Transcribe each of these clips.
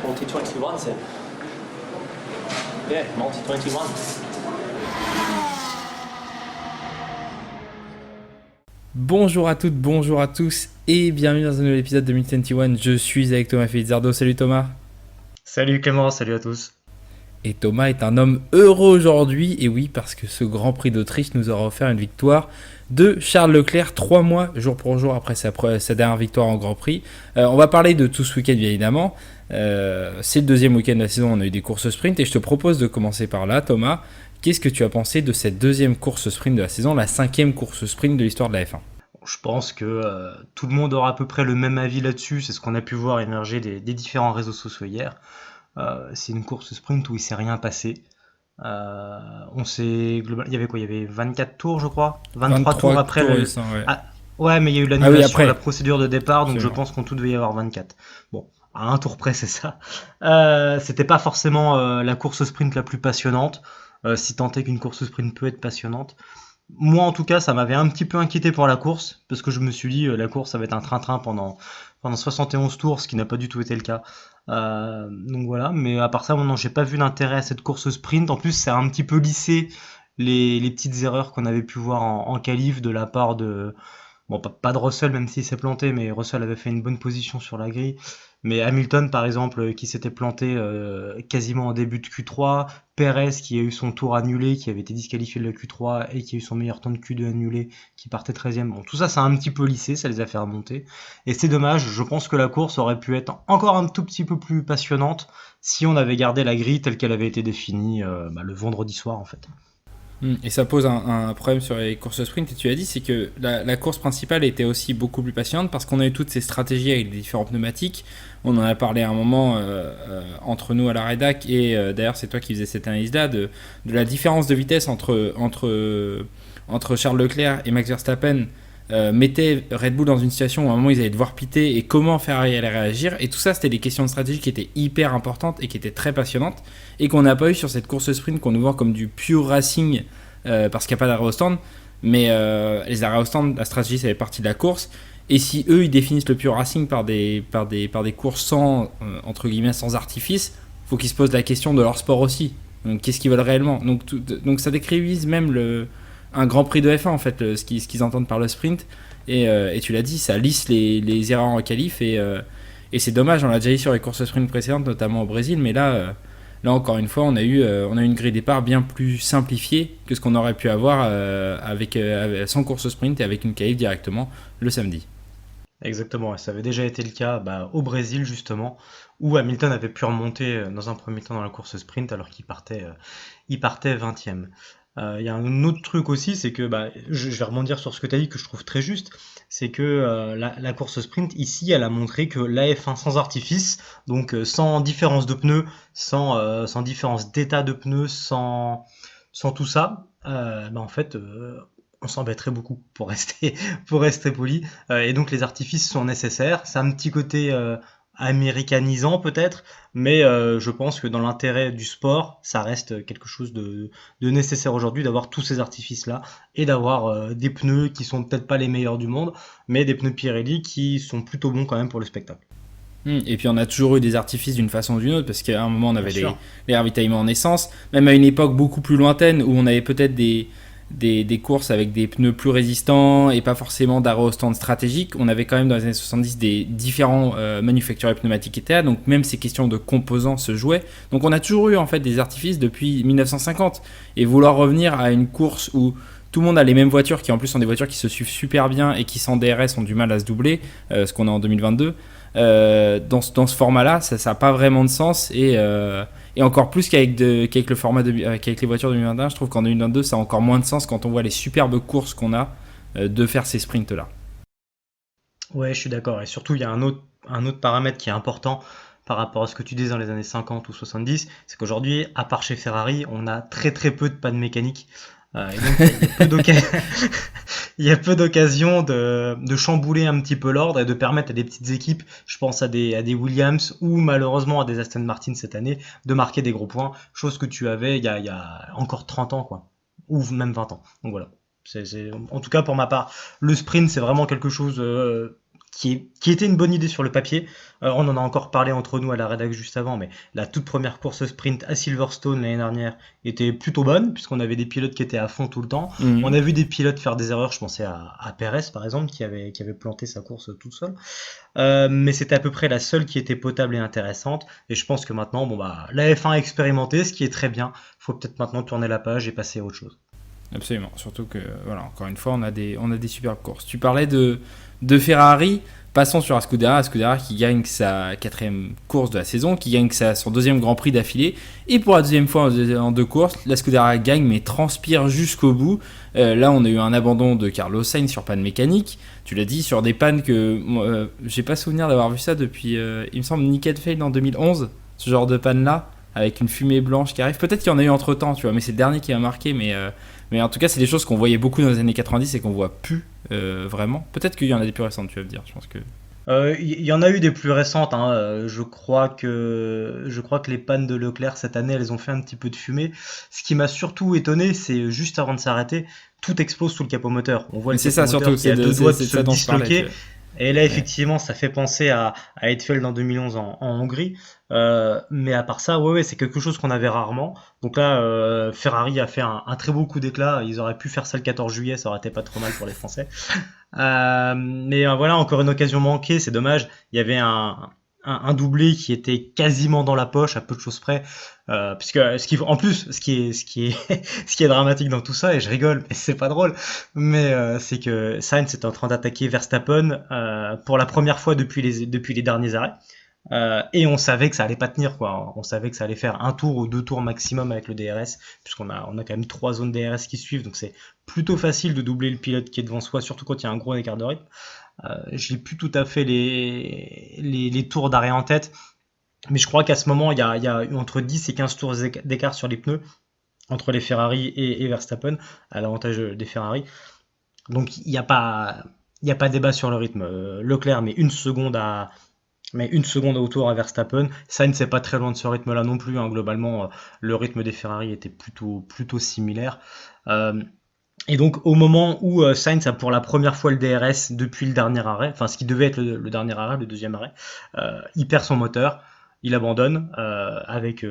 Multi 21, c'est. Yeah, Multi 21. Bonjour à toutes, bonjour à tous et bienvenue dans un nouvel épisode de Multi 21. Je suis avec Thomas Felizardo. Salut Thomas. Salut Clément, salut à tous. Et Thomas est un homme heureux aujourd'hui, et oui, parce que ce Grand Prix d'Autriche nous aura offert une victoire de Charles Leclerc 3 mois, jour pour jour, après sa dernière victoire en Grand Prix. On va parler de tout ce week-end, bien évidemment. C'est le deuxième week-end de la saison, on a eu des courses sprint, et je te propose de commencer par là, Thomas. Qu'est-ce que tu as pensé de cette deuxième course sprint de la saison, la 5e course sprint de l'histoire de la F1 ? Je pense que tout le monde aura à peu près le même avis là-dessus, c'est ce qu'on a pu voir émerger des différents réseaux sociaux hier. C'est une course sprint où il s'est rien passé. Il y avait quoi? Il y avait 24 tours, je crois. 23 tours après tours, le. ça, ouais. Ah, ouais, mais il y a eu l'annulation après. de la procédure de départ, donc Absolument. je pense qu'en tout devait y avoir 24. Bon, à un tour près, c'est ça. C'était pas forcément la course sprint la plus passionnante, si tant est qu'une course sprint peut être passionnante. Moi, en tout cas, ça m'avait un petit peu inquiété pour la course, parce que je me suis dit, la course, ça va être un train-train pendant 71 tours, ce qui n'a pas du tout été le cas. Donc voilà, mais à part ça, non, j'ai pas vu d'intérêt à cette course sprint. En plus, ça a un petit peu lissé les petites erreurs qu'on avait pu voir en qualif de la part de... Bon, pas de Russell, même s'il s'est planté, mais Russell avait fait une bonne position sur la grille. Mais Hamilton, par exemple, qui s'était planté quasiment en début de Q3. Perez, qui a eu son tour annulé, qui avait été disqualifié de la Q3 et qui a eu son meilleur temps de Q2 annulé, qui partait 13e. Bon, tout ça, ça a un petit peu lissé, ça les a fait remonter. Et c'est dommage, je pense que la course aurait pu être encore un tout petit peu plus passionnante si on avait gardé la grille telle qu'elle avait été définie le vendredi soir, en fait. Et ça pose un problème sur les courses sprint, et tu as dit, c'est que la course principale était aussi beaucoup plus passionnante parce qu'on a eu toutes ces stratégies avec les différents pneumatiques. On en a parlé à un moment entre nous à la rédac, et d'ailleurs c'est toi qui faisais cette analyse-là, de la différence de vitesse entre Charles Leclerc et Max Verstappen. Mettait Red Bull dans une situation où à un moment ils allaient devoir piter et comment Ferrari allait réagir, et tout ça c'était des questions de stratégie qui étaient hyper importantes et qui étaient très passionnantes et qu'on n'a pas eu sur cette course sprint qu'on nous vend comme du pure racing parce qu'il n'y a pas d'arrêt au stand, mais les arrêts au stand, la stratégie ça fait partie de la course, et si eux ils définissent le pure racing par des courses sans entre guillemets sans artifice, faut qu'ils se posent la question de leur sport aussi. Donc qu'est-ce qu'ils veulent réellement, donc ça décrivise même un Grand Prix de F1 en fait, ce qu'ils entendent par le sprint, et tu l'as dit, ça lisse les erreurs en qualif, et c'est dommage, on l'a déjà dit sur les courses sprint précédentes, notamment au Brésil, mais là encore une fois on a eu une grille départ bien plus simplifiée que ce qu'on aurait pu avoir sans course sprint et avec une qualif directement le samedi. Exactement, et ça avait déjà été le cas au Brésil justement, où Hamilton avait pu remonter dans un premier temps dans la course sprint alors qu'il partait 20e. Il y a un autre truc aussi, c'est que je vais rebondir sur ce que tu as dit que je trouve très juste, c'est que la course sprint ici, elle a montré que la F1 sans artifice, donc sans différence de pneus, sans différence d'état de pneus, sans tout ça, en fait, on s'embêterait beaucoup pour rester pour rester poli. Et donc les artifices sont nécessaires. C'est un petit côté américanisant peut-être, mais je pense que dans l'intérêt du sport, ça reste quelque chose de nécessaire aujourd'hui d'avoir tous ces artifices-là et d'avoir des pneus qui sont peut-être pas les meilleurs du monde, mais des pneus Pirelli qui sont plutôt bons quand même pour le spectacle. Et puis on a toujours eu des artifices d'une façon ou d'une autre, parce qu'à un moment on Bien avait sûr. les ravitaillements en essence, même à une époque beaucoup plus lointaine où on avait peut-être des courses avec des pneus plus résistants et pas forcément d'arrêt au stand stratégique. On avait quand même dans les années 70 des différents manufacturiers pneumatiques qui étaient là, donc même ces questions de composants se jouaient. Donc on a toujours eu en fait des artifices depuis 1950, et vouloir revenir à une course où tout le monde a les mêmes voitures, qui en plus sont des voitures qui se suivent super bien et qui sans DRS ont du mal à se doubler, ce qu'on a en 2022. Dans ce format-là, ça n'a pas vraiment de sens, et encore plus qu'avec le format qu'avec les voitures de 2021, je trouve qu'en 2022, ça a encore moins de sens quand on voit les superbes courses qu'on a de faire ces sprints-là. Ouais, je suis d'accord. Et surtout, il y a un autre paramètre qui est important par rapport à ce que tu disais dans les années 50 ou 70, c'est qu'aujourd'hui, à part chez Ferrari, on a très très peu de panne mécanique. Et donc, il y a peu il y a peu d'occasions de chambouler un petit peu l'ordre et de permettre à des petites équipes, je pense à des Williams ou malheureusement à des Aston Martin cette année, de marquer des gros points, chose que tu avais il y a encore 30 ans, quoi, ou même 20 ans. Donc voilà. En tout cas, pour ma part, le sprint, c'est vraiment quelque chose qui était une bonne idée sur le papier. On en a encore parlé entre nous à la rédac juste avant, mais la toute première course sprint à Silverstone l'année dernière était plutôt bonne, puisqu'on avait des pilotes qui étaient à fond tout le temps. On a vu des pilotes faire des erreurs, je pensais à Perez par exemple, qui avait planté sa course tout seul. Mais c'était à peu près la seule qui était potable et intéressante. Et je pense que maintenant, la F1 a expérimenté, ce qui est très bien. Il faut peut-être maintenant tourner la page et passer à autre chose. Absolument, surtout que, voilà, encore une fois, on a des superbes courses. Tu parlais de Ferrari, passons sur Ascudera qui gagne sa 4e course de la saison, qui gagne son 2e Grand Prix d'affilée, et pour la 2e fois en 2 courses, l'Ascudera gagne mais transpire jusqu'au bout. Là, on a eu un abandon de Carlos Sainz sur panne mécanique, tu l'as dit, sur des pannes que j'ai pas souvenir d'avoir vu ça depuis, il me semble, Nick Heidfeld en 2011, ce genre de panne-là, avec une fumée blanche qui arrive. Peut-être qu'il y en a eu entre temps, tu vois, mais c'est le dernier qui m'a marqué, mais en tout cas, c'est des choses qu'on voyait beaucoup dans les années 90 et qu'on voit plus vraiment. Peut-être qu'il y en a des plus récentes, tu vas me dire. Je pense que. Il y en a eu des plus récentes, hein. Je crois que les pannes de Leclerc cette année, elles ont fait un petit peu de fumée. Ce qui m'a surtout étonné, c'est juste avant de s'arrêter, tout explose sous le capot moteur. On voit le capot moteur qui a deux doigts de se disloquer. Et là, effectivement, ça fait penser à Heidfeld en 2011 en Hongrie. Mais à part ça, ouais, c'est quelque chose qu'on avait rarement. Donc là, Ferrari a fait un très beau coup d'éclat. Ils auraient pu faire ça le 14 juillet, ça aurait été pas trop mal pour les Français. Mais voilà, encore une occasion manquée, c'est dommage. Il y avait un doublé qui était quasiment dans la poche, à peu de choses près. Puisque en plus, ce qui est dramatique dans tout ça, et je rigole, mais c'est pas drôle, mais c'est que Sainz est en train d'attaquer Verstappen pour la première fois depuis les derniers arrêts. Et on savait que ça allait pas tenir, quoi. On savait que ça allait faire un tour ou 2 tours maximum avec le DRS, puisqu'on a quand même 3 zones DRS qui suivent, donc c'est plutôt facile de doubler le pilote qui est devant soi, surtout quand il y a un gros écart de rythme. J'ai plus tout à fait les tours d'arrêt en tête, mais je crois qu'à ce moment, il y a eu entre 10 et 15 tours d'écart sur les pneus entre les Ferrari et Verstappen, à l'avantage des Ferrari. Donc il n'y a pas débat sur le rythme. Leclerc met une seconde au tour à Verstappen. Sainz n'est pas très loin de ce rythme-là non plus, hein. Globalement, le rythme des Ferrari était plutôt similaire. Et donc au moment où Sainz a pour la première fois le DRS depuis le dernier arrêt, enfin ce qui devait être le dernier arrêt, le deuxième arrêt, il perd son moteur, il abandonne avec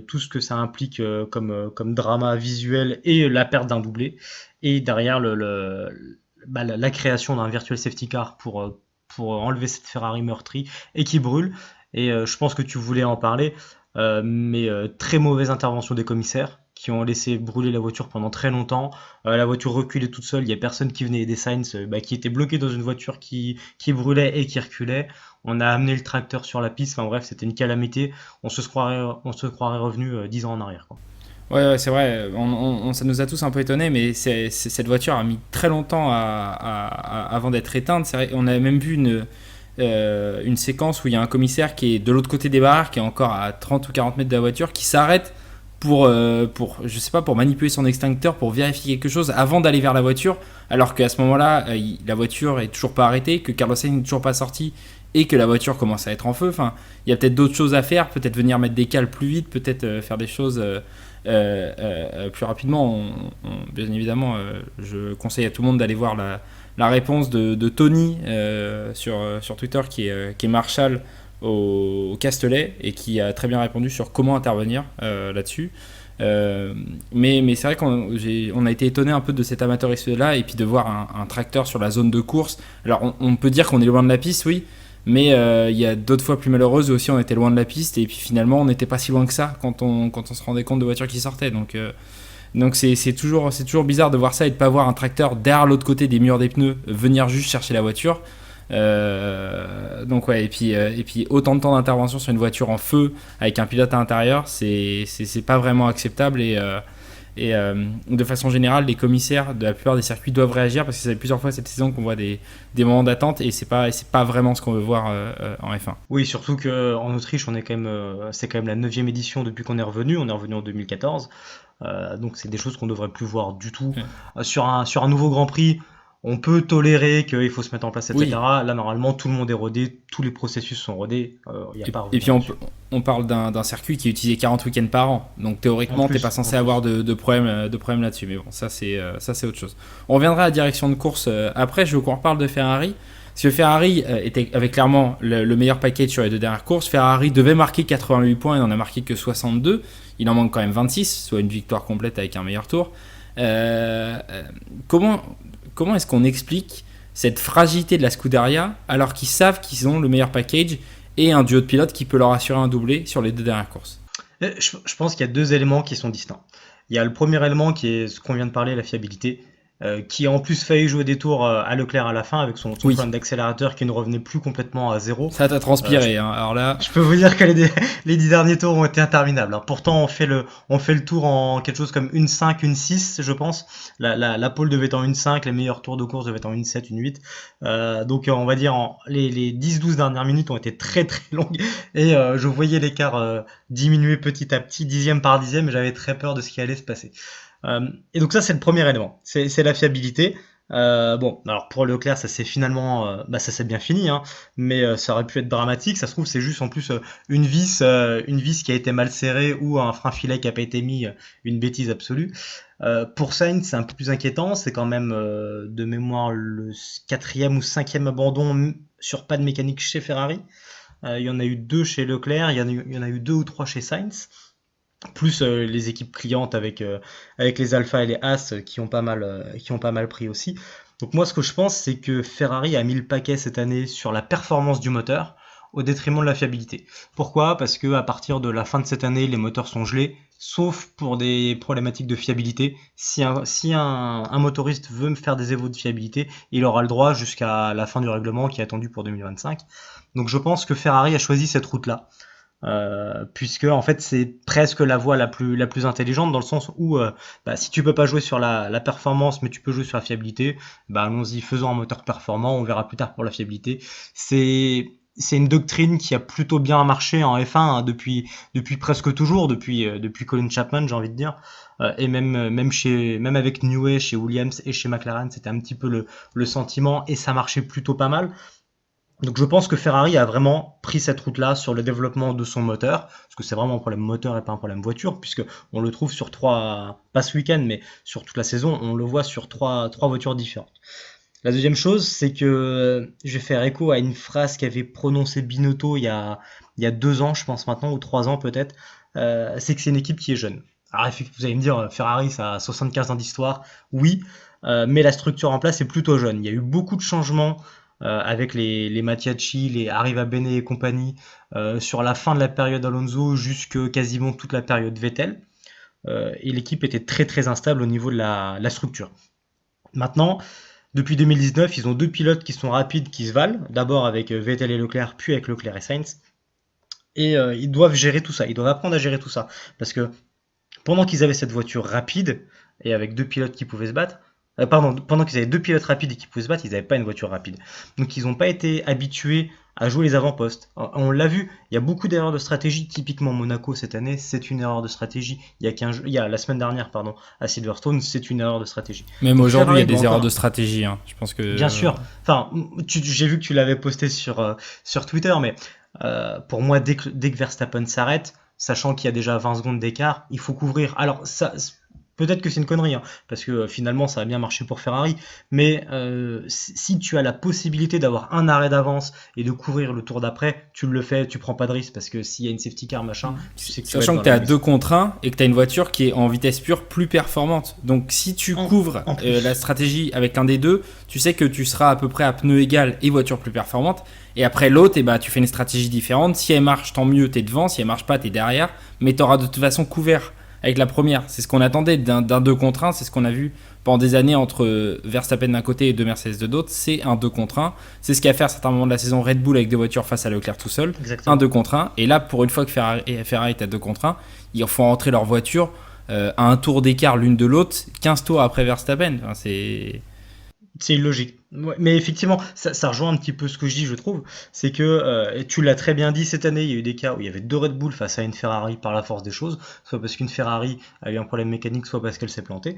tout ce que ça implique comme drama visuel et la perte d'un doublé. Et derrière la création d'un virtual safety car pour enlever cette Ferrari meurtrie et qui brûle. Et je pense que tu voulais en parler, mais très mauvaise intervention des commissaires qui ont laissé brûler la voiture pendant très longtemps. La voiture reculait toute seule, il n'y a personne qui venait aider Sainz, qui était bloqué dans une voiture qui brûlait et qui reculait. On a amené le tracteur sur la piste, enfin bref, c'était une calamité. On se croirait revenu 10 ans en arrière, quoi. Ouais, c'est vrai, ça nous a tous un peu étonnés, mais cette voiture a mis très longtemps avant d'être éteinte. C'est vrai, on avait même vu une séquence où il y a un commissaire qui est de l'autre côté des barrières, qui est encore à 30 ou 40 mètres de la voiture, qui s'arrête pour manipuler son extincteur, pour vérifier quelque chose avant d'aller vers la voiture, alors qu'à ce moment-là, la voiture est toujours pas arrêtée, que Carlos Sainz n'est toujours pas sorti, et que la voiture commence à être en feu. Enfin, il y a peut-être d'autres choses à faire, peut-être venir mettre des cales plus vite, peut-être faire des choses plus rapidement. Bien évidemment, je conseille à tout le monde d'aller voir la réponse de Tony sur Twitter, qui est Marshall au Castellet, et qui a très bien répondu sur comment intervenir là-dessus. Mais c'est vrai qu'on a été étonné un peu de cet amateurisme là, et puis de voir un tracteur sur la zone de course. Alors on peut dire qu'on est loin de la piste, oui, mais il y a d'autres fois plus malheureuses où aussi on était loin de la piste, et puis finalement on n'était pas si loin que ça quand on se rendait compte de voitures qui sortaient. Donc c'est toujours bizarre de voir ça et de pas voir un tracteur derrière l'autre côté des murs des pneus venir juste chercher la voiture. Donc ouais, et puis autant de temps d'intervention sur une voiture en feu avec un pilote à l'intérieur, c'est pas vraiment acceptable. Et de façon générale, les commissaires de la plupart des circuits doivent réagir, parce que ça fait plusieurs fois cette saison qu'on voit des moments d'attente, et c'est pas vraiment ce qu'on veut voir en F1. Oui, surtout qu'en Autriche, c'est quand même la 9e édition depuis qu'on est revenu. On est revenu en 2014, donc c'est des choses qu'on devrait plus voir du tout. Ouais. Sur un nouveau Grand Prix, on peut tolérer qu'il faut se mettre en place, etc. Oui. Là, normalement, tout le monde est rodé, tous les processus sont rodés. Et puis, on parle d'un circuit qui est utilisé 40 week-ends par an. Donc, théoriquement, tu n'es pas censé avoir de problème là-dessus. Mais bon, ça, c'est autre chose. On reviendra à la direction de course après. Je veux qu'on reparle de Ferrari. Parce que Ferrari avait clairement le meilleur package sur les 2 dernières courses. Ferrari devait marquer 88 points, il n'en a marqué que 62. Il en manque quand même 26, soit une victoire complète avec un meilleur tour. Comment est-ce qu'on explique cette fragilité de la Scuderia alors qu'ils savent qu'ils ont le meilleur package et un duo de pilotes qui peut leur assurer un doublé sur les 2 dernières courses? Je pense qu'il y a 2 éléments qui sont distincts. Il y a le premier élément qui est ce qu'on vient de parler, la fiabilité, qui a en plus failli jouer des tours à Leclerc à la fin avec son Oui. problème d'accélérateur qui ne revenait plus complètement à zéro. Ça t'a transpiré, hein. Alors là, Je peux vous dire que les 10 derniers tours ont été interminables, hein. Pourtant, on fait le tour en quelque chose comme 1,5, 1,6, je pense. La pole devait être en 1,5, les meilleurs tours de course devaient être en 1,7, 1,8. Donc, on va dire, les 10-12 dernières minutes ont été très très longues. Et je voyais l'écart diminuer petit à petit, dixième par dixième, et j'avais très peur de ce qui allait se passer. Et donc ça, c'est le premier élément. C'est la fiabilité. Bon, alors pour Leclerc, ça s'est finalement, ça s'est bien fini, hein, mais ça aurait pu être dramatique. Ça se trouve, c'est juste en plus une vis qui a été mal serrée ou un frein filet qui a pas été mis, une bêtise absolue. Pour Sainz, c'est un peu plus inquiétant. C'est quand même de mémoire le 4e ou 5e abandon sur pas de mécanique chez Ferrari. Il y en a eu 2 chez Leclerc, il y en a eu 2 ou 3 chez Sainz. Plus les équipes clientes avec les Alpha et les As qui ont pas mal pris aussi. Donc moi ce que je pense c'est que Ferrari a mis le paquet cette année sur la performance du moteur au détriment de la fiabilité. Pourquoi ? Parce que à partir de la fin de cette année les moteurs sont gelés, sauf pour des problématiques de fiabilité. Si un motoriste veut me faire des évos de fiabilité, il aura le droit jusqu'à la fin du règlement qui est attendu pour 2025. Donc je pense que Ferrari a choisi cette route-là. Puisque en fait c'est presque la voie la plus intelligente dans le sens où si tu peux pas jouer sur la performance mais tu peux jouer sur la fiabilité, allons-y, faisons un moteur performant, on verra plus tard pour la fiabilité. C'est une doctrine qui a plutôt bien marché en F1 hein, depuis presque toujours, depuis Colin Chapman, j'ai envie de dire, et même avec Newey chez Williams et chez McLaren, c'était un petit peu le sentiment et ça marchait plutôt pas mal. Donc je pense que Ferrari a vraiment pris cette route-là sur le développement de son moteur, parce que c'est vraiment un problème moteur et pas un problème voiture, puisque on le trouve sur pas ce week-end, mais sur toute la saison, on le voit sur trois voitures différentes. La deuxième chose, c'est que je vais faire écho à une phrase qu'avait prononcée Binotto il y a 2 ans, je pense maintenant, ou 3 ans peut-être, c'est que c'est une équipe qui est jeune. Alors vous allez me dire, Ferrari, ça a 75 ans d'histoire, oui, mais la structure en place est plutôt jeune. Il y a eu beaucoup de changements avec les Mattiacci, les Arriva Bene et compagnie, sur la fin de la période Alonso jusque quasiment toute la période Vettel. Et l'équipe était très très instable au niveau de la structure. Maintenant, depuis 2019, ils ont 2 pilotes qui sont rapides, qui se valent. D'abord avec Vettel et Leclerc, puis avec Leclerc et Sainz. Et ils doivent gérer tout ça, ils doivent apprendre à gérer tout ça. Parce que pendant qu'ils avaient cette voiture rapide, et avec 2 pilotes qui pouvaient se battre, pendant qu'ils avaient 2 pilotes rapides et qui pouvaient se battre, ils n'avaient pas une voiture rapide. Donc ils n'ont pas été habitués à jouer les avant-postes. On l'a vu, il y a beaucoup d'erreurs de stratégie. Typiquement Monaco cette année, c'est une erreur de stratégie. Il y a la semaine dernière, à Silverstone, c'est une erreur de stratégie. Même Donc, aujourd'hui, il y a Ferrari des doit erreurs encore- de stratégie, hein. Je pense que. Bien sûr. Enfin, j'ai vu que tu l'avais posté sur Twitter, mais pour moi, dès que Verstappen s'arrête, sachant qu'il y a déjà 20 secondes d'écart, il faut couvrir. Alors, ça, peut-être que c'est une connerie, hein, parce que finalement, ça a bien marché pour Ferrari, mais si tu as la possibilité d'avoir un arrêt d'avance et de couvrir le tour d'après, tu le fais, tu prends pas de risque, parce que s'il y a une safety car, machin, tu sais que tu vas Sachant être que tu es dans à la 2 contre 1 et que tu as une voiture qui est en vitesse pure plus performante. Donc si tu couvres en plus. la stratégie avec un des deux, tu sais que tu seras à peu près à pneu égal et voiture plus performante. Et après l'autre, tu fais une stratégie différente. Si elle marche, tant mieux, tu es devant. Si elle marche pas, tu es derrière. Mais tu auras de toute façon couvert avec la première. C'est ce qu'on attendait d'un 2 contre 1. C'est ce qu'on a vu pendant des années entre Verstappen d'un côté et 2 Mercedes de l'autre. C'est un 2 contre 1. C'est ce qu'a fait à certains moments de la saison Red Bull avec des voitures face à Leclerc tout seul. Exactement. Un 2 contre 1. Et là, pour une fois que Ferrari est à 2 contre 1, ils font rentrer leur voiture à un tour d'écart l'une de l'autre, 15 tours après Verstappen. Enfin, C'est illogique. Ouais, mais effectivement, ça rejoint un petit peu ce que je dis, je trouve. C'est que, et tu l'as très bien dit cette année, il y a eu des cas où il y avait 2 Red Bull face à une Ferrari par la force des choses, soit parce qu'une Ferrari a eu un problème mécanique, soit parce qu'elle s'est plantée.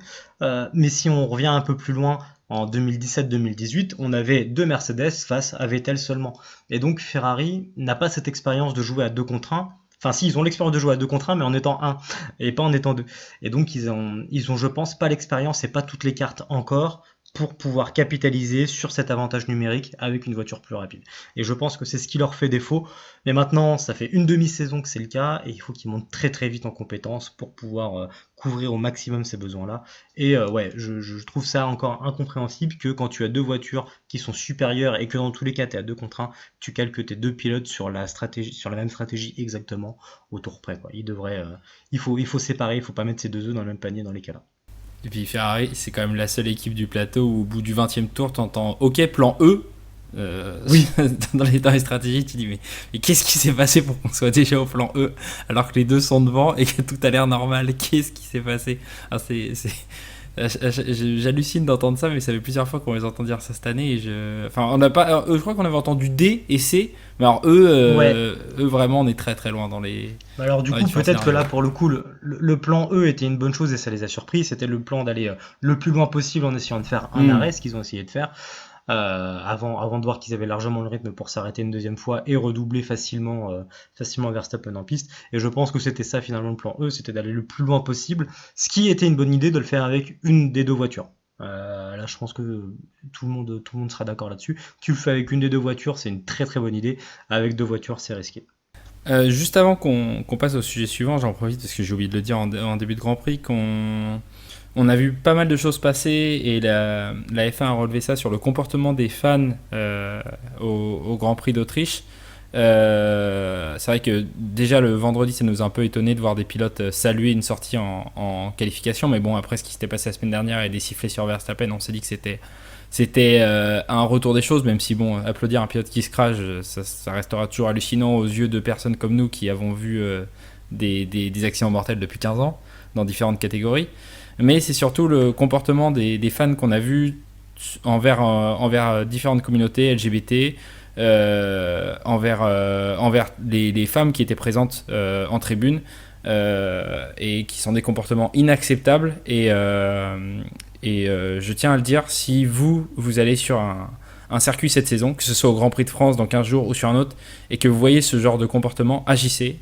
Mais si on revient un peu plus loin, en 2017-2018, on avait 2 Mercedes face à Vettel seulement. Et donc Ferrari n'a pas cette expérience de jouer à 2 contre 1. Enfin, si, ils ont l'expérience de jouer à 2 contre 1, mais en étant 1 et pas en étant 2. Et donc, ils ont, je pense, pas l'expérience et pas toutes les cartes encore pour pouvoir capitaliser sur cet avantage numérique avec une voiture plus rapide. Et je pense que c'est ce qui leur fait défaut. Mais maintenant, ça fait une demi-saison que c'est le cas et il faut qu'ils montent très très vite en compétences pour pouvoir couvrir au maximum ces besoins-là. Et ouais, je trouve ça encore incompréhensible que quand tu as deux voitures qui sont supérieures et que dans tous les cas tu es à 2 contre 1, tu calques tes deux pilotes sur la stratégie, sur la même stratégie exactement au tour près, quoi. Il faut séparer, il faut pas mettre ces deux œufs dans le même panier dans les cas-là. Et puis Ferrari, c'est quand même la seule équipe du plateau où au bout du 20e tour, tu entends OK, plan E. Oui, dans les stratégies, tu dis mais qu'est-ce qui s'est passé pour qu'on soit déjà au plan E alors que les deux sont devant et que tout a l'air normal? Qu'est-ce qui s'est passé? Alors, j'hallucine d'entendre ça, mais ça fait plusieurs fois qu'on les entend dire ça cette année. Enfin, on n'a pas, je crois qu'on avait entendu D et C, mais alors ouais. eux vraiment, on est très très loin dans les, Alors du dans les coup, différents peut-être que scénarios. là, pour le coup, le plan E était une bonne chose et ça les a surpris. C'était le plan d'aller le plus loin possible en essayant de faire un Hmm. arrêt, ce qu'ils ont essayé de faire, avant de voir qu'ils avaient largement le rythme pour s'arrêter une deuxième fois et redoubler facilement Verstappen en piste. Et je pense que c'était ça finalement le plan E, c'était d'aller le plus loin possible, ce qui était une bonne idée de le faire avec une des deux voitures. Là, je pense que tout le monde sera d'accord là-dessus. Tu le fais avec une des deux voitures, c'est une très très bonne idée. Avec deux voitures, c'est risqué. Juste avant qu'on passe au sujet suivant, j'en profite parce que j'ai oublié de le dire en début de Grand Prix, on a vu pas mal de choses passer et la F1 a relevé ça sur le comportement des fans au Grand Prix d'Autriche. C'est vrai que déjà le vendredi, ça nous a un peu étonné de voir des pilotes saluer une sortie en qualification, mais bon, après ce qui s'était passé la semaine dernière et des sifflets sur Verstappen, on s'est dit que c'était un retour des choses, même si bon, applaudir un pilote qui se crache, ça restera toujours hallucinant aux yeux de personnes comme nous qui avons vu des accidents mortels depuis 15 ans dans différentes catégories. Mais c'est surtout le comportement des fans qu'on a vu envers différentes communautés LGBT, envers les femmes qui étaient présentes en tribune, et qui sont des comportements inacceptables. Et je tiens à le dire, si vous allez sur un circuit cette saison, que ce soit au Grand Prix de France dans 15 jours ou sur un autre, et que vous voyez ce genre de comportement, agissez,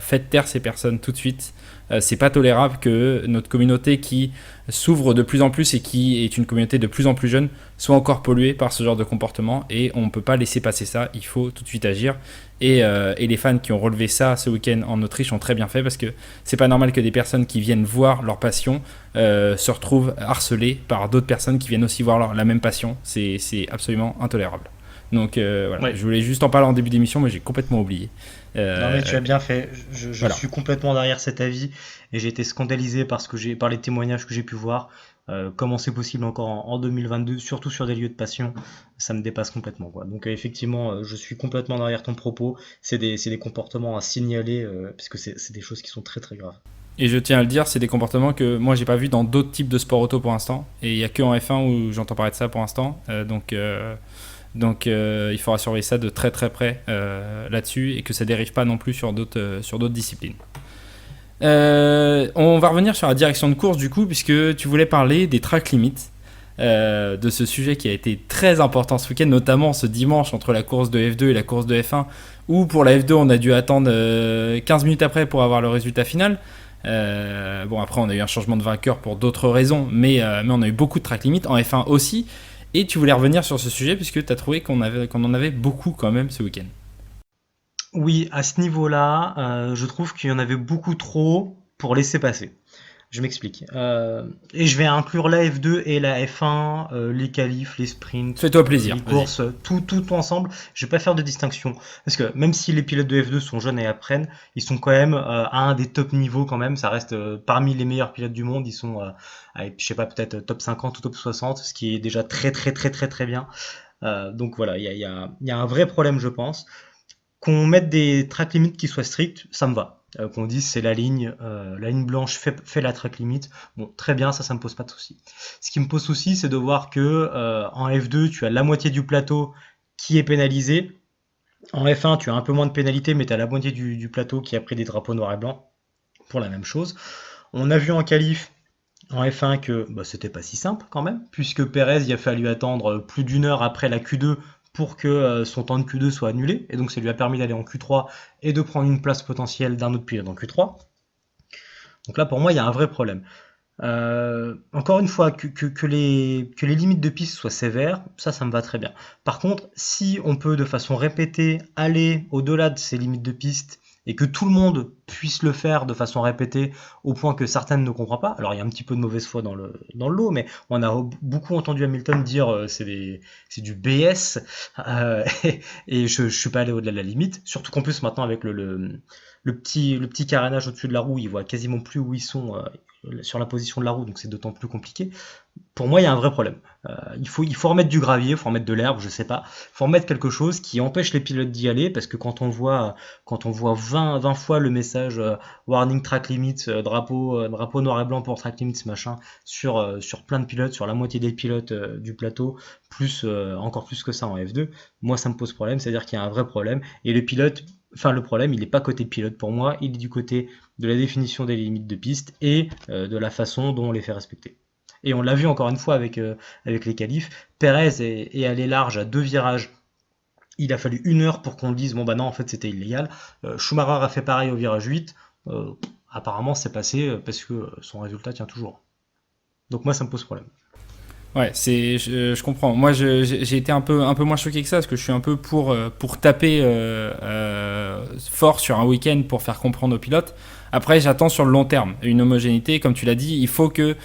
faites taire ces personnes tout de suite. C'est pas tolérable que notre communauté qui s'ouvre de plus en plus et qui est une communauté de plus en plus jeune soit encore polluée par ce genre de comportement, et on ne peut pas laisser passer ça, il faut tout de suite agir. Et les fans qui ont relevé ça ce week-end en Autriche ont très bien fait, parce que c'est pas normal que des personnes qui viennent voir leur passion se retrouvent harcelées par d'autres personnes qui viennent aussi voir la même passion. C'est absolument intolérable. Donc voilà, Ouais. je voulais juste en parler en début d'émission, mais j'ai complètement oublié. Non mais tu Euh, as bien fait. Je voilà. suis complètement derrière cet avis et j'ai été scandalisé par les témoignages que j'ai pu voir. Comment c'est possible encore en 2022, surtout sur des lieux de passion, ça me dépasse complètement, quoi. Donc effectivement, je suis complètement derrière ton propos. C'est des comportements à signaler puisque c'est des choses qui sont très très graves. Et je tiens à le dire, c'est des comportements que moi j'ai pas vu dans d'autres types de sport auto pour l'instant. Et il y a que en F1 où j'entends parler de ça pour l'instant. Donc il faudra surveiller ça de très très près là-dessus, et que ça dérive pas non plus sur d'autres disciplines. On va revenir sur la direction de course du coup, puisque tu voulais parler des track limits, de ce sujet qui a été très important ce week-end, notamment ce dimanche entre la course de F2 et la course de F1, où pour la F2 on a dû attendre 15 minutes après pour avoir le résultat final. Bon, après on a eu un changement de vainqueur pour d'autres raisons, mais on a eu beaucoup de track limits en F1 aussi. Et tu voulais revenir sur ce sujet puisque tu as trouvé qu'on en avait beaucoup quand même ce week-end. Oui, à ce niveau-là, je trouve qu'il y en avait beaucoup trop pour laisser passer. Je m'explique. Et je vais inclure la F2 et la F1, les qualifs, les sprints, Fais-toi plaisir, les vas-y. courses, tout ensemble. Je vais pas faire de distinction. Parce que même si les pilotes de F2 sont jeunes et apprennent, ils sont quand même à un des top niveaux quand même. Ça reste parmi les meilleurs pilotes du monde. Ils sont, je sais pas, peut-être top 50 ou top 60, ce qui est déjà très très très très très bien. Donc voilà, il y a un vrai problème, je pense. Qu'on mette des track limits qui soient stricts, ça me va. Qu'on dise c'est la ligne blanche fait la track limit. Bon, très bien, ça me pose pas de souci. Ce qui me pose souci, c'est de voir que en F2, tu as la moitié du plateau qui est pénalisé. En F1, tu as un peu moins de pénalité, mais tu as la moitié du plateau qui a pris des drapeaux noirs et blancs pour la même chose. On a vu en qualif en F1 que bah, c'était pas si simple quand même, puisque Perez, il a fallu attendre plus d'une heure après la Q2 pour que son temps de Q2 soit annulé, et donc ça lui a permis d'aller en Q3 et de prendre une place potentielle d'un autre pilote en Q3. Donc là, pour moi, il y a un vrai problème. Encore une fois, que les limites de piste soient sévères, ça me va très bien. Par contre, si on peut de façon répétée aller au-delà de ces limites de piste et que tout le monde puisse le faire de façon répétée au point que certaines ne comprennent pas, alors il y a un petit peu de mauvaise foi dans le lot, mais on a beaucoup entendu Hamilton dire c'est du BS et je suis pas allé au-delà de la limite, surtout qu'en plus maintenant avec le petit carénage au-dessus de la roue, ils voient quasiment plus où ils sont sur la position de la roue, donc c'est d'autant plus compliqué. Pour moi, il y a un vrai problème. Il faut remettre du gravier, il faut remettre de l'herbe, je sais pas. Il faut remettre quelque chose qui empêche les pilotes d'y aller, parce que quand on voit 20 fois le message warning track limits, drapeau noir et blanc pour track limits, machin, sur plein de pilotes, sur la moitié des pilotes du plateau, encore plus que ça en F2, moi ça me pose problème, c'est-à-dire qu'il y a un vrai problème, et le problème, il n'est pas côté pilote pour moi, il est du côté de la définition des limites de piste et de la façon dont on les fait respecter. Et on l'a vu encore une fois avec les qualifs. Perez est allé large à 2 virages. Il a fallu 1 heure pour qu'on dise bon bah non en fait c'était illégal. Schumacher a fait pareil au virage 8. Apparemment c'est passé parce que son résultat tient toujours. Donc moi ça me pose problème. Ouais, je comprends. Moi, j'ai été un peu moins choqué que ça, parce que je suis un peu pour taper fort sur un week-end pour faire comprendre aux pilotes. Après, j'attends sur le long terme une homogénéité. Comme tu l'as dit, il faut que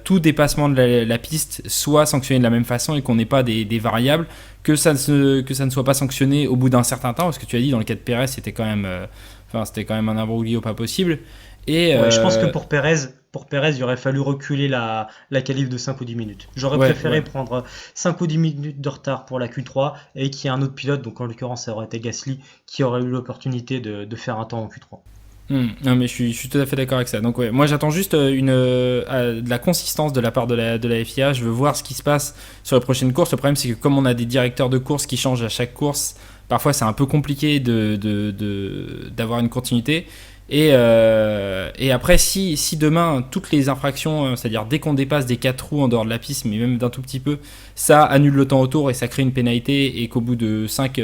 tout dépassement de la piste soit sanctionné de la même façon et qu'on n'ait pas des variables, que ça ne soit pas sanctionné au bout d'un certain temps, parce que tu as dit dans le cas de Perez, c'était quand même un imbroglio pas possible. Et Ouais, je pense que pour Perez, il aurait fallu reculer la qualif de 5 ou 10 minutes. J'aurais ouais, préféré ouais. prendre 5 ou 10 minutes de retard pour la Q3 et qu'il y ait un autre pilote, donc en l'occurrence ça aurait été Gasly, qui aurait eu l'opportunité de faire un temps en Q3. Non mais je suis tout à fait d'accord avec ça. Donc ouais, moi j'attends juste de la consistance de la part de la FIA. Je veux voir ce qui se passe sur les prochaines courses. Le problème c'est que comme on a des directeurs de course qui changent à chaque course, parfois c'est un peu compliqué d'avoir une continuité. Et après, si demain toutes les infractions, c'est-à-dire dès qu'on dépasse des 4 roues en dehors de la piste, mais même d'un tout petit peu, ça annule le temps autour et ça crée une pénalité, et qu'au bout de 5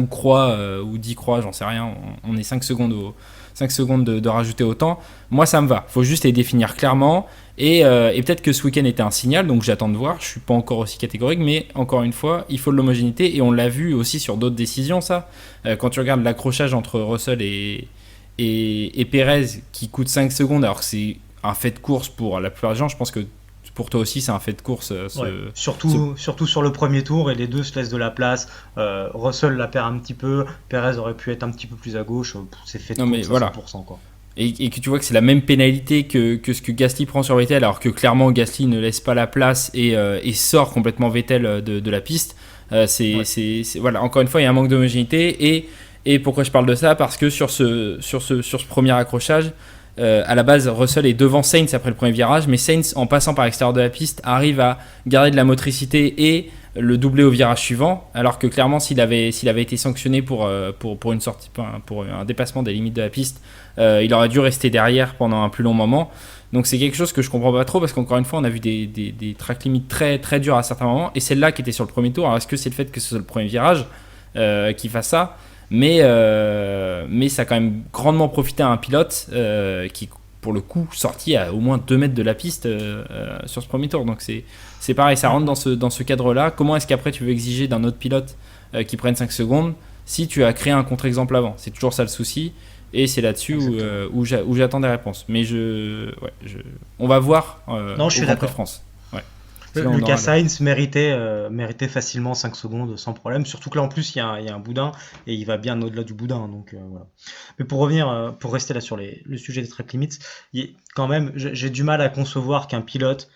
croix ou 10 croix, j'en sais rien, on est 5 secondes 5 secondes de rajouter autant, moi ça me va. Faut juste les définir clairement. Et peut-être que ce week-end était un signal, donc j'attends de voir. Je suis pas encore aussi catégorique, mais encore une fois, il faut de l'homogénéité, et on l'a vu aussi sur d'autres décisions, ça. Quand tu regardes l'accrochage entre Russell et Perez qui coûte 5 secondes, alors que c'est un fait de course pour la plupart des gens. Je pense que pour toi aussi c'est un fait de course, Ouais. ce... Surtout sur le premier tour, et les deux se laissent de la place. Russell la perd un petit peu, Perez aurait pu être un petit peu plus à gauche. C'est fait de Non mais course à voilà. 100% quoi. Et que tu vois que c'est la même pénalité que ce que Gasly prend sur Vettel, alors que clairement Gasly ne laisse pas la place et sort complètement Vettel de la piste. Ouais. Voilà, encore une fois, il y a un manque d'homogénéité. Et pourquoi je parle de ça? Parce que sur ce premier accrochage, à la base, Russell est devant Sainz après le premier virage, mais Sainz, en passant par l'extérieur de la piste, arrive à garder de la motricité et le doubler au virage suivant, alors que clairement, s'il avait été sanctionné pour une sortie, pour un dépassement des limites de la piste, il aurait dû rester derrière pendant un plus long moment. Donc c'est quelque chose que je comprends pas trop, parce qu'encore une fois, on a vu des track limites très très dures à certains moments, et celle-là qui était sur le premier tour. Alors est-ce que c'est le fait que ce soit le premier virage qui fasse ça? Mais ça a quand même grandement profité à un pilote qui, pour le coup, sorti à au moins 2 mètres de la piste sur ce premier tour. Donc c'est pareil, ça rentre dans ce cadre-là. Comment est-ce qu'après tu veux exiger d'un autre pilote qui prenne 5 secondes si tu as créé un contre-exemple avant? C'est toujours ça le souci. Et c'est là-dessus Exactement. où j'attends des réponses. Mais on va voir Non, je au suis Grand Prix de d'accord. France. Ouais. C'est là où on Lucas aura Sainz méritait facilement 5 secondes sans problème, surtout que là en plus il y a un boudin et il va bien au-delà du boudin, donc voilà. Mais pour revenir, pour rester là sur le sujet des track limits, quand même j'ai du mal à concevoir qu'un pilote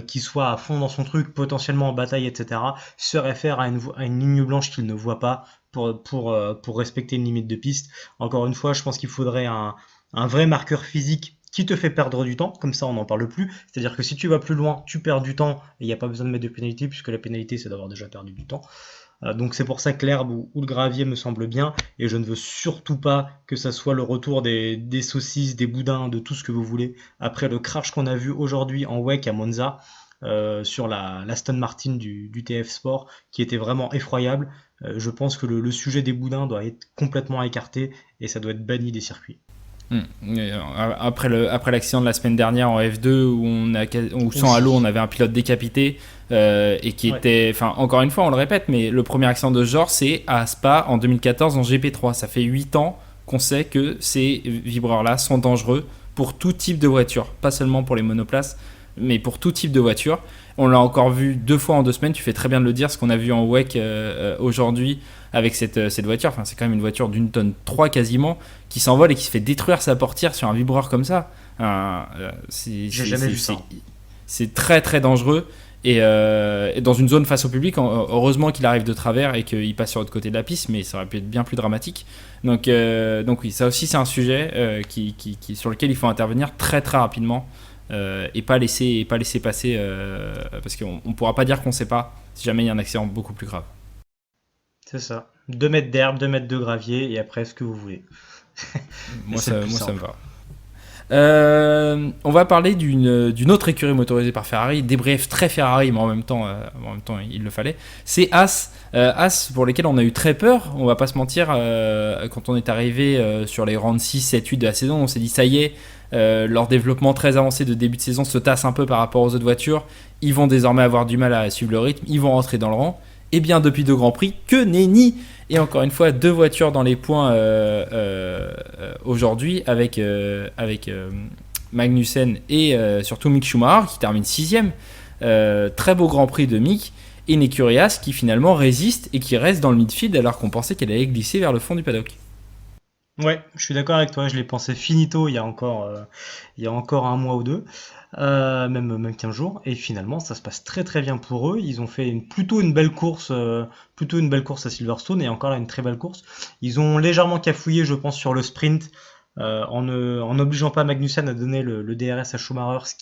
qui soit à fond dans son truc, potentiellement en bataille, etc., se réfère à une ligne blanche qu'il ne voit pas pour respecter une limite de piste. Encore une fois, je pense qu'il faudrait un vrai marqueur physique qui te fait perdre du temps, comme ça on n'en parle plus. C'est-à-dire que si tu vas plus loin, tu perds du temps et il n'y a pas besoin de mettre de pénalité puisque la pénalité c'est d'avoir déjà perdu du temps. Donc c'est pour ça que l'herbe ou le gravier me semble bien, et je ne veux surtout pas que ça soit le retour des saucisses, des boudins, de tout ce que vous voulez, après le crash qu'on a vu aujourd'hui en WEC à Monza sur l'Aston Martin du TF Sport, qui était vraiment effroyable. Je pense que le sujet des boudins doit être complètement écarté et ça doit être banni des circuits. Après l'accident de la semaine dernière en F2 où sans halo on avait un pilote décapité et qui était, enfin encore une fois on le répète, mais le premier accident de ce genre c'est à Spa en 2014 en GP3. Ça fait 8 ans qu'on sait que ces vibreurs-là sont dangereux pour tout type de voiture, pas seulement pour les monoplaces, mais pour tout type de voiture. On l'a encore vu 2 fois en 2 semaines, tu fais très bien de le dire, ce qu'on a vu en WEC aujourd'hui avec cette voiture. Enfin, c'est quand même une voiture d'une tonne 3 quasiment, qui s'envole et qui se fait détruire sa portière sur un vibreur comme ça. J'ai jamais vu ça. C'est très très dangereux. Et dans une zone face au public, heureusement qu'il arrive de travers et qu'il passe sur l'autre côté de la piste, mais ça aurait pu être bien plus dramatique. Donc oui, ça aussi c'est un sujet sur lequel il faut intervenir très très rapidement et pas laisser passer parce qu'on ne pourra pas dire qu'on ne sait pas si jamais il y a un accident beaucoup plus grave. C'est ça. 2 mètres d'herbe, 2 mètres de gravier, et après ce que vous voulez. Moi ça me va. On va parler d'une autre écurie motorisée par Ferrari, débrief très Ferrari, mais en même temps il le fallait. C'est As, As pour lesquels on a eu très peur, on va pas se mentir, quand on est arrivé sur les rounds 6, 7, 8 de la saison, on s'est dit ça y est, leur développement très avancé de début de saison se tasse un peu par rapport aux autres voitures, ils vont désormais avoir du mal à suivre le rythme, ils vont rentrer dans le rang. Et bien depuis 2 Grands Prix, que nenni. Et encore une fois, 2 voitures dans les points aujourd'hui avec Magnussen et surtout Mick Schumacher qui termine 6ème. Très beau Grand Prix de Mick et une écurie As qui finalement résiste et qui reste dans le midfield alors qu'on pensait qu'elle allait glisser vers le fond du paddock. Ouais, je suis d'accord avec toi, je l'ai pensé finito il y a encore un mois ou deux, même 15 jours, et finalement ça se passe très très bien pour eux. Ils ont fait plutôt une belle course à Silverstone, et encore là une très belle course. Ils ont légèrement cafouillé, je pense, sur le sprint, en n'obligeant pas Magnussen à donner le DRS à Schumacher, ce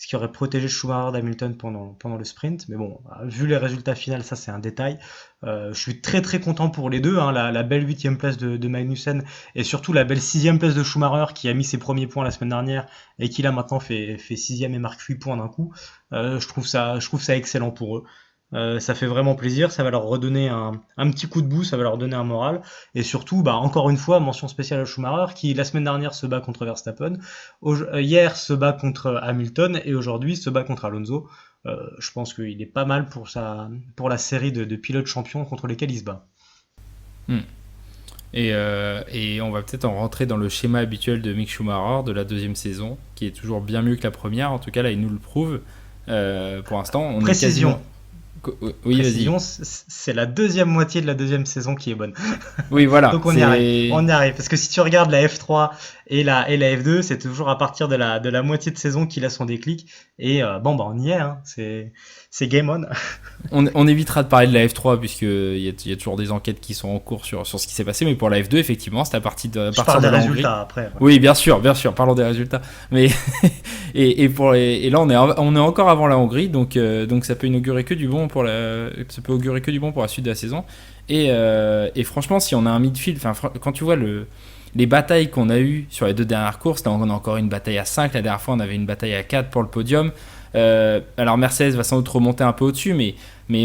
qui aurait protégé Schumacher d'Hamilton pendant le sprint. Mais bon, vu les résultats finaux, ça c'est un détail. Je suis très très content pour les deux, hein, la belle 8ème place de Magnussen et surtout la belle 6ème place de Schumacher qui a mis ses premiers points la semaine dernière et qui là maintenant fait 6ème et marque 8 points d'un coup. Je trouve ça excellent pour eux. Ça fait vraiment plaisir, ça va leur redonner un petit coup de boost, ça va leur donner un moral. Et surtout, bah, encore une fois, mention spéciale à Schumacher qui la semaine dernière se bat contre Verstappen, hier se bat contre Hamilton et aujourd'hui se bat contre Alonso. Je pense qu'il est pas mal pour la série de pilotes champions contre lesquels il se bat. Et on va peut-être en rentrer dans le schéma habituel de Mick Schumacher de la 2e saison, qui est toujours bien mieux que la première. En tout cas, là, il nous le prouve. Pour l'instant, on Précision. est quasiment... Oui, vas-y. Précision, c'est la 2e moitié de la 2e saison qui est bonne. Oui, voilà. Donc on y arrive. On y arrive. Parce que si tu regardes la F3 et la F2, c'est toujours à partir de la moitié de saison qu'il a son déclic. Et on y est. Hein. C'est game on. On évitera de parler de la F3 puisqu'il y a toujours des enquêtes qui sont en cours sur ce qui s'est passé. Mais pour la F2, effectivement, c'est à partir de des la résultats Hongrie. après. Ouais. Oui, bien sûr. Parlons des résultats. Mais et là, on est encore avant la Hongrie, donc ça peut inaugurer que du bon ça peut augurer que du bon pour la suite de la saison. Et franchement, si on a un midfield, quand tu vois les batailles qu'on a eues sur les 2 dernières courses, là on a encore une bataille à 5, la dernière fois on avait une bataille à 4 pour le podium. Alors Mercedes va sans doute remonter un peu au-dessus, mais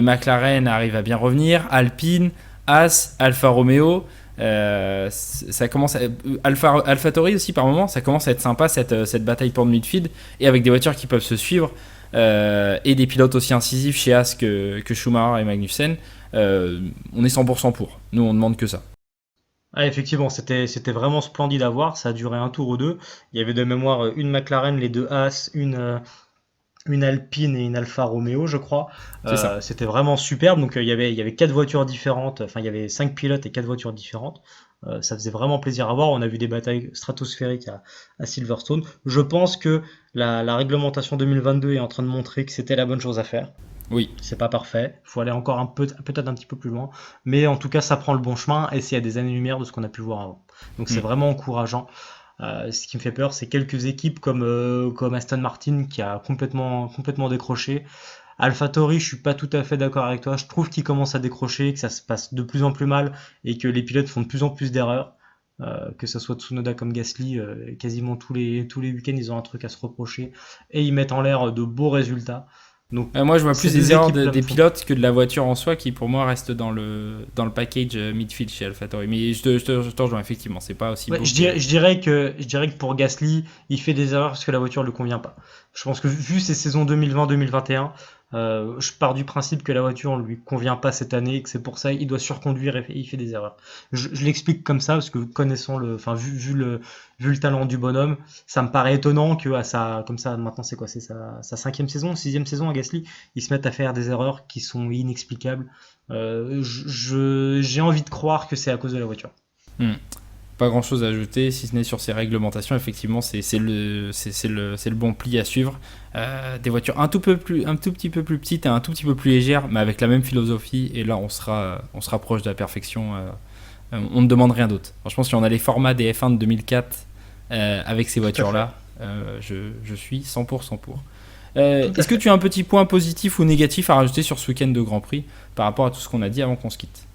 McLaren arrive à bien revenir, Alpine, As, Alfa Romeo, ça commence AlphaTauri aussi par moment, ça commence à être sympa cette bataille pour le midfield, et avec des voitures qui peuvent se suivre, et des pilotes aussi incisifs chez As que Schumacher et Magnussen. On est 100% pour. Nous, on demande que ça. Ah, effectivement, c'était vraiment splendide à voir. Ça a duré un tour ou deux. Il y avait de mémoire une McLaren, les 2 As, une Alpine et une Alfa Romeo, je crois. C'est ça. C'était vraiment superbe. Donc il y avait 4 voitures différentes. Enfin, il y avait 5 pilotes et 4 voitures différentes. Ça faisait vraiment plaisir à voir. On a vu des batailles stratosphériques à Silverstone. Je pense que la réglementation 2022 est en train de montrer que c'était la bonne chose à faire. Oui. C'est pas parfait, il faut aller encore peut-être un petit peu plus loin, mais en tout cas ça prend le bon chemin et c'est à des années-lumière de ce qu'on a pu voir avant. Donc c'est vraiment encourageant. Ce qui me fait peur, c'est quelques équipes comme Aston Martin qui a complètement décroché. AlphaTauri, je suis pas tout à fait d'accord avec toi, je trouve qu'ils commencent à décrocher, que ça se passe de plus en plus mal et que les pilotes font de plus en plus d'erreurs. Que ce soit Tsunoda comme Gasly, quasiment tous les week-ends ils ont un truc à se reprocher et ils mettent en l'air de beaux résultats. Donc, Moi, je vois ces plus deux des erreurs équipes-là des me font- pilotes que de la voiture en soi qui, pour moi, reste dans le package midfield chez AlphaTauri. Mais je te rejoins, effectivement. C'est pas aussi Ouais, beau je que. dirais, je dirais que pour Gasly, il fait des erreurs parce que la voiture ne lui convient pas. Je pense que vu ses saisons 2020-2021, je pars du principe que la voiture ne lui convient pas cette année et que c'est pour ça qu'il doit surconduire et il fait des erreurs. Je l'explique comme ça parce que connaissant enfin vu le talent du bonhomme, ça me paraît étonnant que comme ça maintenant c'est quoi, c'est sa cinquième saison, sixième saison à Gasly, il se mette à faire des erreurs qui sont inexplicables. J'ai envie de croire que c'est à cause de la voiture. Hmm. Pas grand chose à ajouter, si ce n'est sur ces réglementations. Effectivement, c'est le bon pli à suivre. Des voitures un tout petit peu plus petites et un tout petit peu plus légères, mais avec la même philosophie. Et là, on se rapproche de la perfection. On ne demande rien d'autre. Franchement, si on a les formats des F1 de 2004 avec ces Tout à fait. voitures-là, je suis 100% pour. Tout à Est-ce que fait. tu as un petit point positif ou négatif à rajouter sur ce week-end de Grand Prix par rapport à tout ce qu'on a dit avant qu'on se quitte?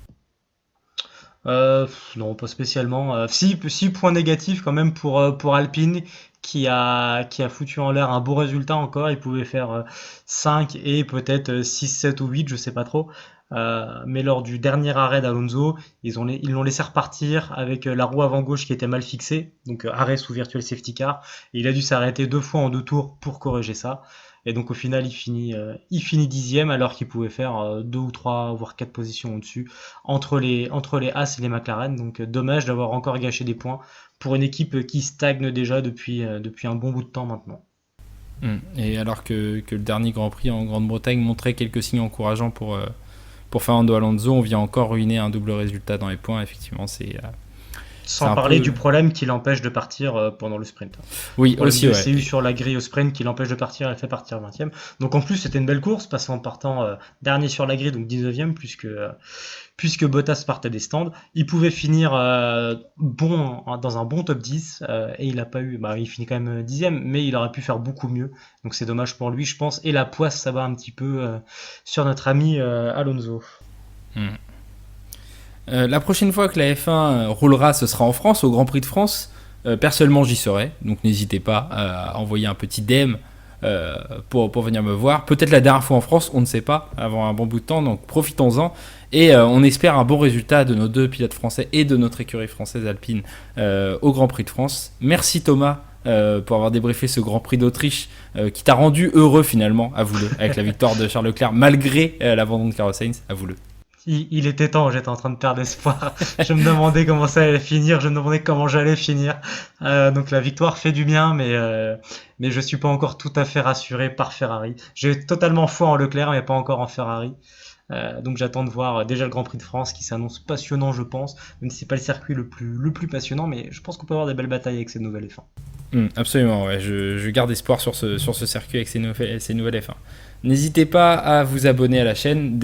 Non, pas spécialement. Si, point négatif quand même pour Alpine qui a foutu en l'air un beau résultat encore. Il pouvait faire 5 et peut-être 6, 7 ou 8, je sais pas trop. Mais lors du dernier arrêt d'Alonso, ils l'ont laissé repartir avec la roue avant gauche qui était mal fixée, donc arrêt sous virtual safety car. Et il a dû s'arrêter 2 fois en 2 tours pour corriger ça. Et donc au final, il finit 10e alors qu'il pouvait faire 2 ou 3 voire 4 positions au-dessus entre les As et les McLaren. Donc dommage d'avoir encore gâché des points pour une équipe qui stagne déjà depuis un bon bout de temps maintenant. Et alors que le dernier Grand Prix en Grande-Bretagne montrait quelques signes encourageants pour Fernando Alonso, on vient encore ruiner un double résultat dans les points. Effectivement, c'est Sans un parler peu. du problème qui l'empêche de partir pendant le sprint. Oui, Problème aussi, de ouais. CU sur la grille au sprint qui l'empêche de partir, elle fait partir 20e. Donc en plus c'était une belle course, parce qu'en partant dernier sur la grille, donc 19e, puisque Bottas partait des stands. Il pouvait finir dans un bon top 10 et il a pas eu, bah, il finit quand même 10e, mais il aurait pu faire beaucoup mieux. Donc c'est dommage pour lui, je pense. Et la poisse, ça va un petit peu sur notre ami Alonso. Hmm. La prochaine fois que la F1 roulera, ce sera en France, au Grand Prix de France. Personnellement, j'y serai, donc n'hésitez pas à envoyer un petit DM pour venir me voir. Peut-être la dernière fois en France, on ne sait pas, avant un bon bout de temps, donc profitons-en. Et on espère un bon résultat de nos deux pilotes français et de notre écurie française Alpine au Grand Prix de France. Merci Thomas pour avoir débriefé ce Grand Prix d'Autriche qui t'a rendu heureux finalement, avoue-le, avec la victoire de Charles Leclerc, malgré l'abandon de Carlos Sainz, avoue-le. Il était temps, j'étais en train de perdre espoir. Je me demandais comment ça allait finir, je me demandais comment j'allais finir. Donc la victoire fait du bien, mais je suis pas encore tout à fait rassuré par Ferrari. J'ai totalement foi en Leclerc, mais pas encore en Ferrari. Donc j'attends de voir déjà le Grand Prix de France qui s'annonce passionnant, je pense. Même si c'est pas le circuit le plus passionnant, mais je pense qu'on peut avoir des belles batailles avec cette nouvelle F1. Absolument, ouais. Je garde espoir sur ce circuit avec ces nouvelles F1. N'hésitez pas à vous abonner à la chaîne.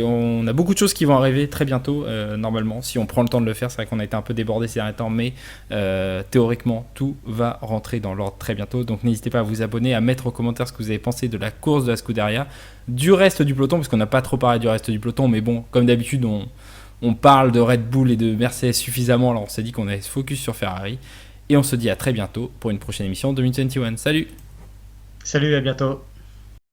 On a beaucoup de choses qui vont arriver très bientôt, normalement. Si on prend le temps de le faire, c'est vrai qu'on a été un peu débordé ces derniers temps, mais théoriquement, tout va rentrer dans l'ordre très bientôt. Donc n'hésitez pas à vous abonner, à mettre en commentaire ce que vous avez pensé de la course de la Scuderia, du reste du peloton, parce qu'on n'a pas trop parlé du reste du peloton, mais bon, comme d'habitude, on parle de Red Bull et de Mercedes suffisamment, alors on s'est dit qu'on allait se focus sur Ferrari. Et on se dit à très bientôt pour une prochaine émission de 2021. Salut! Salut, à bientôt.